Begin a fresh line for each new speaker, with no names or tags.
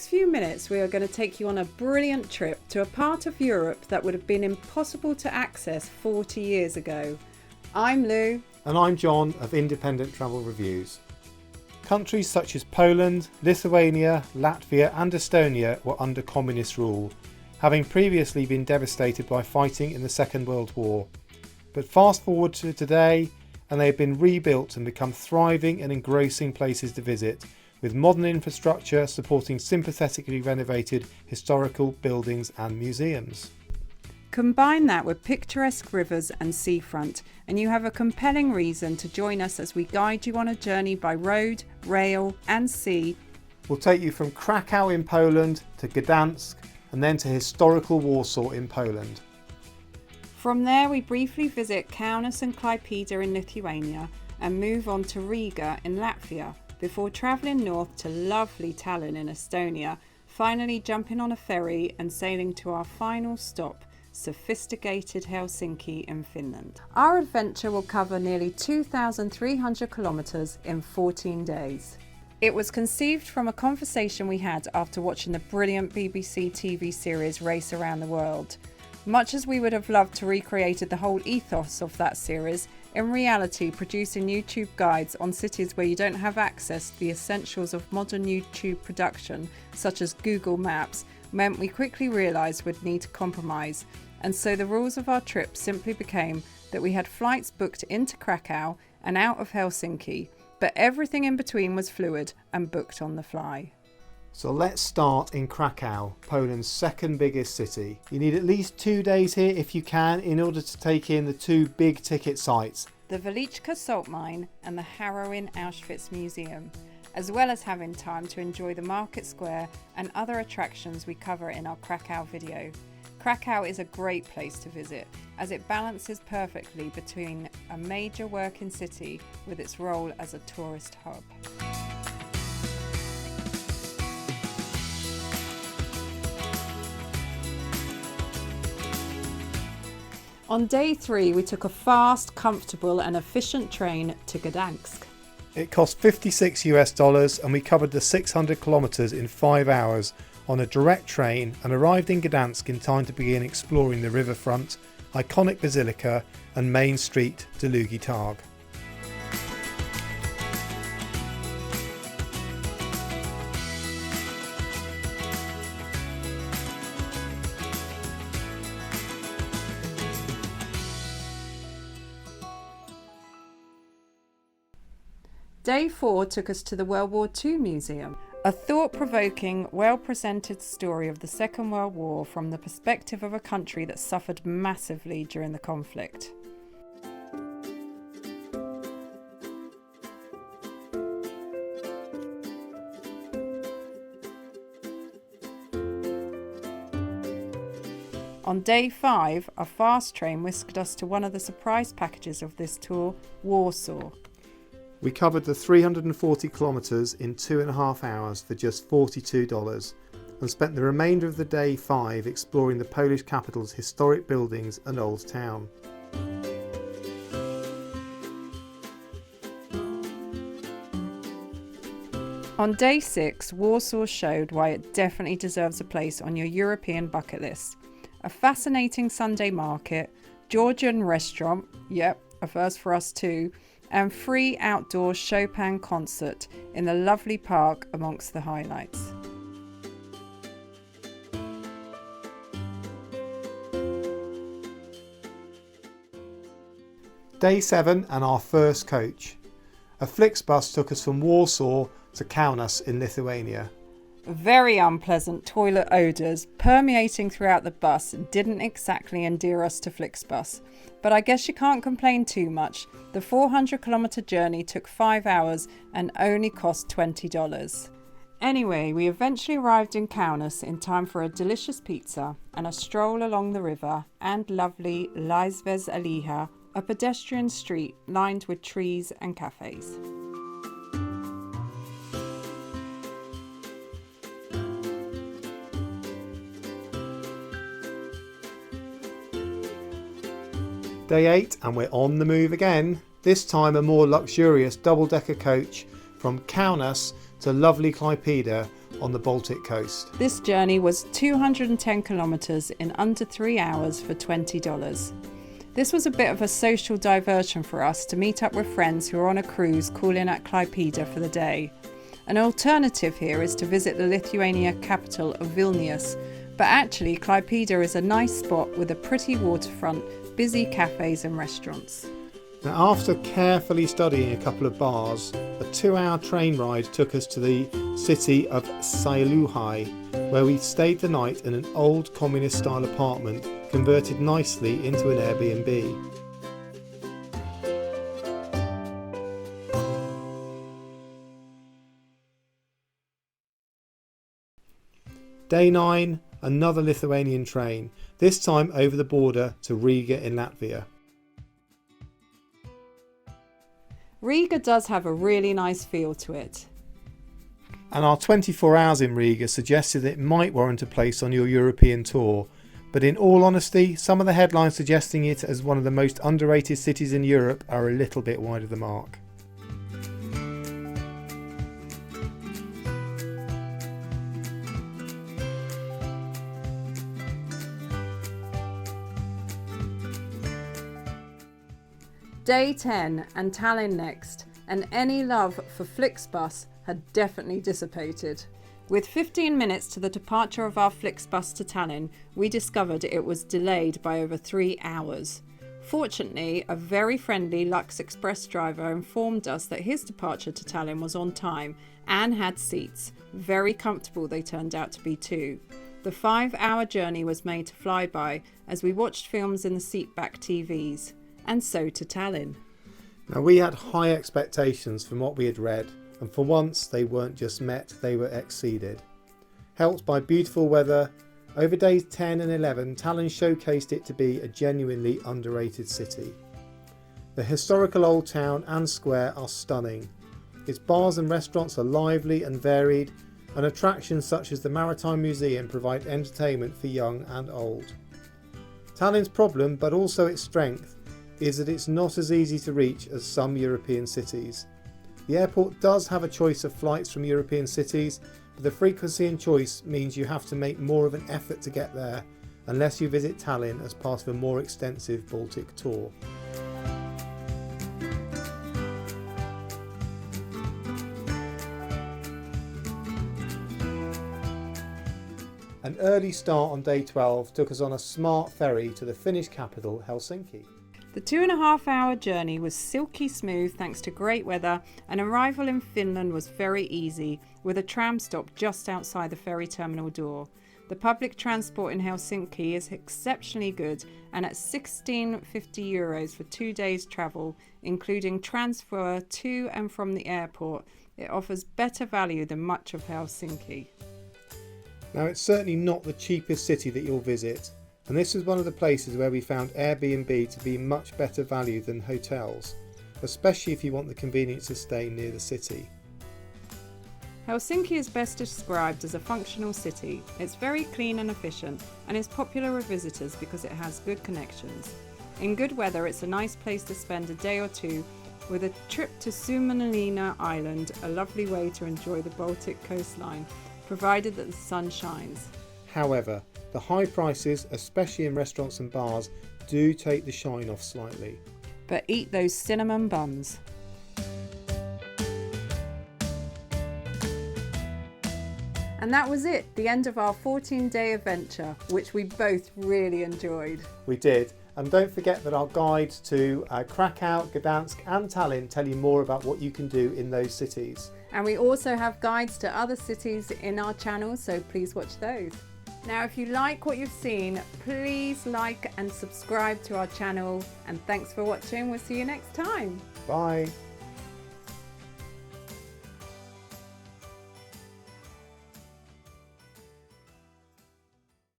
next few minutes we are going to take you on a brilliant trip to a part of Europe that would have been impossible to access 40 years ago. I'm Lou.
And I'm John of Independent Travel Reviews. Countries such as Poland, Lithuania, Latvia and Estonia were under communist rule, having previously been devastated by fighting in the Second World War. But fast forward to today and they have been rebuilt and become thriving and engrossing places to visit, with modern infrastructure supporting sympathetically renovated historical buildings and museums.
Combine that with picturesque rivers and seafront, and you have a compelling reason to join us as we guide you on a journey by road, rail and sea.
We'll take you from Krakow in Poland to Gdansk and then to historical Warsaw in Poland.
From there we briefly visit Kaunas and Klaipeda in Lithuania and move on to Riga in Latvia, before travelling north to lovely Tallinn in Estonia, finally jumping on a ferry and sailing to our final stop, sophisticated Helsinki in Finland. Our adventure will cover nearly 2,300 kilometres in 14 days. It was conceived from a conversation we had after watching the brilliant BBC TV series Race Around the World. Much as we would have loved to recreate the whole ethos of that series, in reality, producing YouTube guides on cities where you don't have access to the essentials of modern YouTube production, such as Google Maps, meant we quickly realised we'd need to compromise. And so the rules of our trip simply became that we had flights booked into Krakow and out of Helsinki, but everything in between was fluid and booked on the fly.
So let's start in Krakow, Poland's second biggest city. You need at least 2 days here if you can in order to take in the two big ticket sites,
the Wielicka salt mine and the harrowing Auschwitz museum, as well as having time to enjoy the market square and other attractions we cover in our Krakow video. Krakow is a great place to visit as it balances perfectly between a major working city with its role as a tourist hub. On day 3, we took a fast, comfortable and efficient train to Gdansk.
It cost $56 and we covered the 600 kilometres in 5 hours on a direct train and arrived in Gdansk in time to begin exploring the riverfront, iconic basilica and main street Długi Targ.
Day 4 took us to the World War II Museum, a thought-provoking, well-presented story of the Second World War from the perspective of a country that suffered massively during the conflict. On day 5, a fast train whisked us to one of the surprise packages of this tour, Warsaw.
We covered the 340 kilometres in 2.5 hours for just $42 and spent the remainder of the day 5 exploring the Polish capital's historic buildings and old town.
On day 6, Warsaw showed why it definitely deserves a place on your European bucket list. A fascinating Sunday market, Georgian restaurant, yep, a first for us too, and free outdoor Chopin concert in the lovely park amongst the highlights.
Day 7 and our first coach. A Flixbus took us from Warsaw to Kaunas in Lithuania.
Very unpleasant toilet odours permeating throughout the bus didn't exactly endear us to Flixbus, but I guess you can't complain too much. The 400-kilometre journey took 5 hours and only cost $20. Anyway, we eventually arrived in Kaunas in time for a delicious pizza and a stroll along the river and lovely Laisvės Alėja, a pedestrian street lined with trees and cafes.
Day 8 and we're on the move again, this time a more luxurious double-decker coach from Kaunas to lovely Klaipeda on the Baltic coast.
This journey was 210 kilometres in under 3 hours for $20. This was a bit of a social diversion for us to meet up with friends who are on a cruise calling at Klaipeda for the day. An alternative here is to visit the Lithuania capital of Vilnius, but actually Klaipeda is a nice spot with a pretty waterfront, busy cafes and restaurants.
Now, after carefully studying a couple of bars, a 2-hour train ride took us to the city of Sailuhai, where we stayed the night in an old communist-style apartment converted nicely into an Airbnb. Day 9, another Lithuanian train, this time over the border to Riga in Latvia.
Riga does have a really nice feel to it.
And our 24 hours in Riga suggested that it might warrant a place on your European tour, but in all honesty, some of the headlines suggesting it as one of the most underrated cities in Europe are a little bit wide of the mark.
Day 10 and Tallinn next, and any love for Flixbus had definitely dissipated. With 15 minutes to the departure of our Flixbus to Tallinn, we discovered it was delayed by over 3 hours. Fortunately, a very friendly Lux Express driver informed us that his departure to Tallinn was on time and had seats. Very comfortable they turned out to be too. The 5-hour journey was made to fly by as we watched films in the seatback TVs. And so to Tallinn.
Now, we had high expectations from what we had read, and for once they weren't just met, they were exceeded. Helped by beautiful weather, over days 10 and 11, Tallinn showcased it to be a genuinely underrated city. The historical old town and square are stunning. Its bars and restaurants are lively and varied, and attractions such as the Maritime Museum provide entertainment for young and old. Tallinn's problem, but also its strength, is that it's not as easy to reach as some European cities. The airport does have a choice of flights from European cities, but the frequency and choice means you have to make more of an effort to get there, unless you visit Tallinn as part of a more extensive Baltic tour. An early start on day 12 took us on a smart ferry to the Finnish capital, Helsinki.
The 2.5-hour journey was silky smooth thanks to great weather, and arrival in Finland was very easy, with a tram stop just outside the ferry terminal door. The public transport in Helsinki is exceptionally good, and at €16.50 for 2 days travel, including transfer to and from the airport, it offers better value than much of Helsinki.
Now, it's certainly not the cheapest city that you'll visit, and this was one of the places where we found Airbnb to be much better value than hotels, especially if you want the convenience of staying near the city.
Helsinki is best described as a functional city. It's very clean and efficient, and is popular with visitors because it has good connections. In good weather, it's a nice place to spend a day or two, with a trip to Suomenlinna Island a lovely way to enjoy the Baltic coastline, provided that the sun shines.
However, the high prices, especially in restaurants and bars, do take the shine off slightly.
But eat those cinnamon buns. And that was it, the end of our 14-day adventure, which we both really enjoyed.
We did, and don't forget that our guides to Krakow, Gdansk and Tallinn tell you more about what you can do in those cities.
And we also have guides to other cities in our channel, so please watch those. Now, if you like what you've seen, please like and subscribe to our channel. And thanks for watching. We'll see you next time.
Bye.